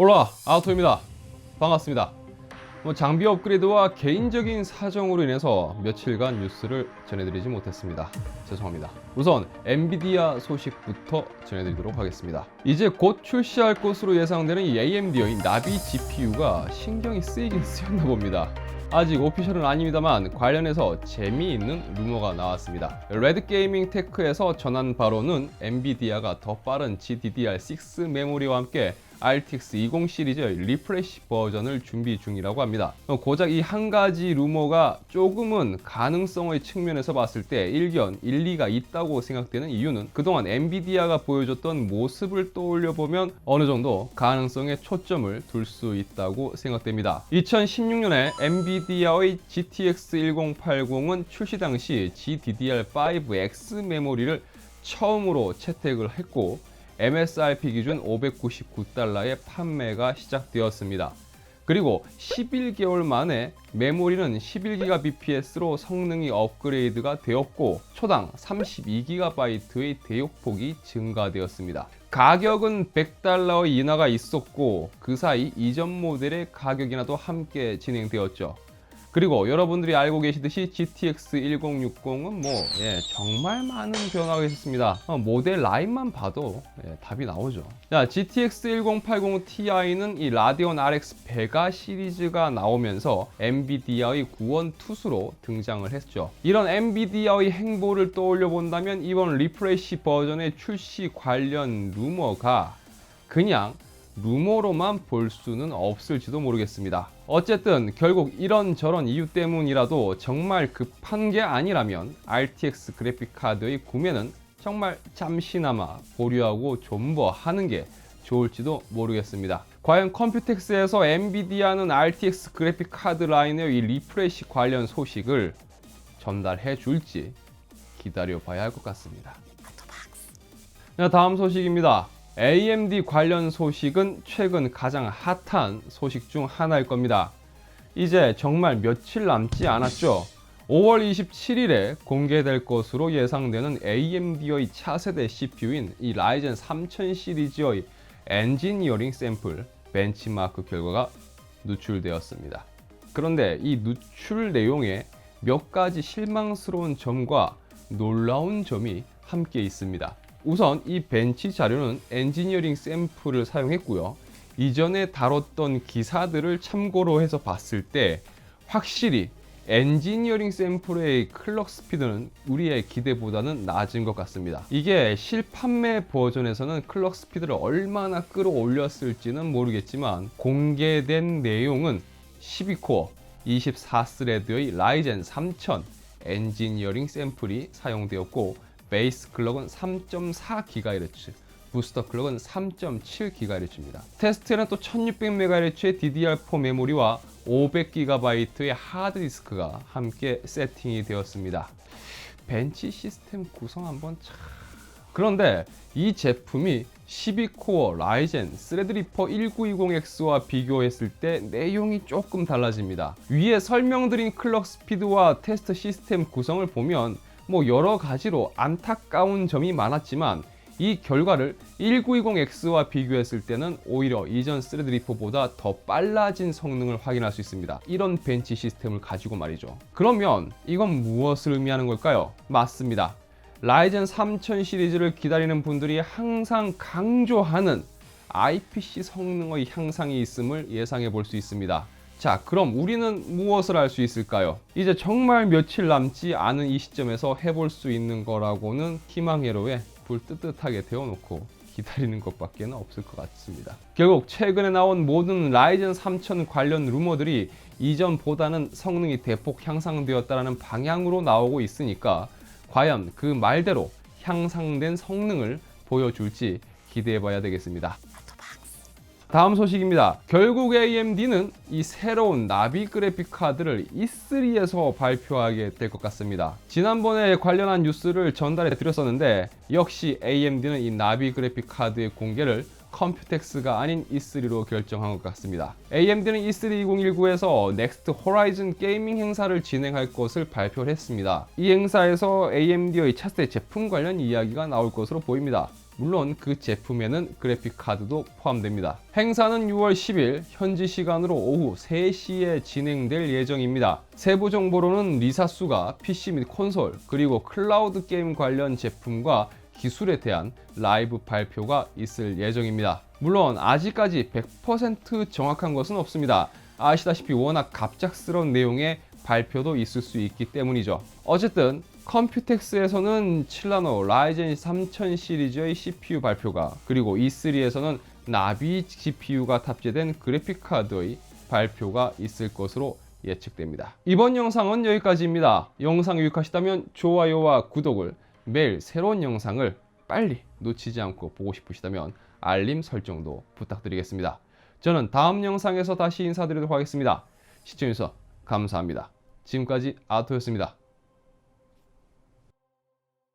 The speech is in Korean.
올라 아우토입니다. 반갑습니다. 장비 업그레이드와 개인적인 사정으로 인해서 며칠간 뉴스를 전해드리지 못했습니다. 죄송합니다. 우선 엔비디아 소식부터 전해드리도록 하겠습니다. 이제 곧 출시할 것으로 예상되는 이 AMD의 나비 GPU가 신경이 쓰이긴 쓰였나 봅니다. 아직 오피셜은 아닙니다만 관련해서 재미있는 루머가 나왔습니다. 레드게이밍 테크에서 전한 바로는 엔비디아가 더 빠른 GDDR6 메모리와 함께 RTX 20 시리즈의 리프레시 버전을 준비 중이라고 합니다. 고작 이 한 가지 루머가 조금은 가능성의 측면에서 봤을 때 일견 일리가 있다고 생각되는 이유는 그동안 엔비디아가 보여줬던 모습을 떠올려 보면 어느 정도 가능성에 초점을 둘 수 있다고 생각됩니다. 2016년에 엔비디아의 GTX 1080은 출시 당시 GDDR5X 메모리를 처음으로 채택을 했고 MSRP 기준 $599에 판매가 시작되었습니다. 그리고 11개월 만에 메모리는 11GBps로 성능이 업그레이드가 되었고 초당 32GB의 대역폭이 증가되었습니다. 가격은 $100의 인하가 있었고 그 사이 이전 모델의 가격 인하도 함께 진행되었죠. 그리고 여러분들이 알고 계시듯이 GTX 1060은 정말 많은 변화가 있었습니다. 모델 라인만 봐도 답이 나오죠. 자, GTX 1080 Ti는 이 라데온 RX 베가 시리즈가 나오면서 엔비디아의 구원 투수로 등장을 했죠. 이런 엔비디아의 행보를 떠올려 본다면 이번 리프레시 버전의 출시 관련 루머가 그냥 루머로만 볼 수는 없을지도 모르겠습니다. 어쨌든 결국 이런저런 이유 때문이라도 정말 급한 게 아니라면 RTX 그래픽카드의 구매는 정말 잠시나마 보류하고 존버하는 게 좋을지도 모르겠습니다. 과연 컴퓨텍스에서 엔비디아는 RTX 그래픽카드 라인의 이 리프레시 관련 소식을 전달해 줄지 기다려봐야 할 것 같습니다. 다음 소식입니다. AMD 관련 소식은 최근 가장 핫한 소식 중 하나일 겁니다. 이제 정말 며칠 남지 않았죠. 5월 27일에 공개될 것으로 예상되는 AMD의 차세대 CPU인 이 라이젠 3000 시리즈의 엔지니어링 샘플 벤치마크 결과가 누출되었습니다. 그런데 이 누출 내용에 몇 가지 실망스러운 점과 놀라운 점이 함께 있습니다. 우선 이 벤치 자료는 엔지니어링 샘플을 사용했고요. 이전에 다뤘던 기사들을 참고로 해서 봤을 때 확실히 엔지니어링 샘플의 클럭 스피드는 우리의 기대보다는 낮은 것 같습니다. 이게 실판매 버전에서는 클럭 스피드를 얼마나 끌어올렸을지는 모르겠지만 공개된 내용은 12코어 24스레드의 라이젠 3000 엔지니어링 샘플이 사용되었고 베이스 클럭은 3.4GHz, 부스터 클럭은 3.7GHz입니다. 테스트에는 또 1600MHz의 DDR4 메모리와 500GB의 하드디스크가 함께 세팅이 되었습니다. 벤치 시스템 구성 한번 그런데 이 제품이 12코어 라이젠 스레드리퍼 1920X와 비교했을 때 내용이 조금 달라집니다. 위에 설명드린 클럭 스피드와 테스트 시스템 구성을 보면 여러 가지로 안타까운 점이 많았지만 이 결과를 1920X와 비교했을 때는 오히려 이전 스레드리퍼보다 더 빨라진 성능을 확인할 수 있습니다. 이런 벤치 시스템을 가지고 말이죠. 그러면 이건 무엇을 의미하는 걸까요? 맞습니다. 라이젠 3000 시리즈를 기다리는 분들이 항상 강조하는 IPC 성능의 향상이 있음을 예상해 볼 수 있습니다. 자, 그럼 우리는 무엇을 할 수 있을까요? 이제 정말 며칠 남지 않은 이 시점에서 해볼 수 있는 거라고는 희망회로에 불 뜨뜻하게 데워놓고 기다리는 것밖에 없을 것 같습니다. 결국 최근에 나온 모든 라이젠 3000 관련 루머들이 이전보다는 성능이 대폭 향상되었다는 방향으로 나오고 있으니까 과연 그 말대로 향상된 성능을 보여줄지 기대해봐야 되겠습니다. 다음 소식입니다. 결국 AMD는 이 새로운 나비 그래픽 카드를 E3에서 발표하게 될 것 같습니다. 지난번에 관련한 뉴스를 전달해 드렸었는데 역시 AMD는 이 나비 그래픽 카드의 공개를 컴퓨텍스가 아닌 E3로 결정한 것 같습니다. AMD는 E3 2019에서 넥스트 호라이즌 게이밍 행사를 진행할 것을 발표를 했습니다. 이 행사에서 AMD의 차세대 제품 관련 이야기가 나올 것으로 보입니다. 물론 그 제품에는 그래픽 카드도 포함됩니다. 행사는 6월 10일 현지 시간으로 오후 3시에 진행될 예정입니다. 세부 정보로는 리사수가 PC 및 콘솔 그리고 클라우드 게임 관련 제품과 기술에 대한 라이브 발표가 있을 예정입니다. 물론 아직까지 100% 정확한 것은 없습니다. 아시다시피 워낙 갑작스러운 내용의 발표도 있을 수 있기 때문이죠. 어쨌든 컴퓨텍스에서는 7나노 라이젠 3000 시리즈의 CPU 발표가, 그리고 E3에서는 나비 GPU가 탑재된 그래픽 카드의 발표가 있을 것으로 예측됩니다. 이번 영상은 여기까지입니다. 영상이 유익하시다면 좋아요와 구독을, 매일 새로운 영상을 빨리 놓치지 않고 보고 싶으시다면 알림 설정도 부탁드리겠습니다. 저는 다음 영상에서 다시 인사드리도록 하겠습니다. 시청해주셔서 감사합니다. 지금까지 아토였습니다.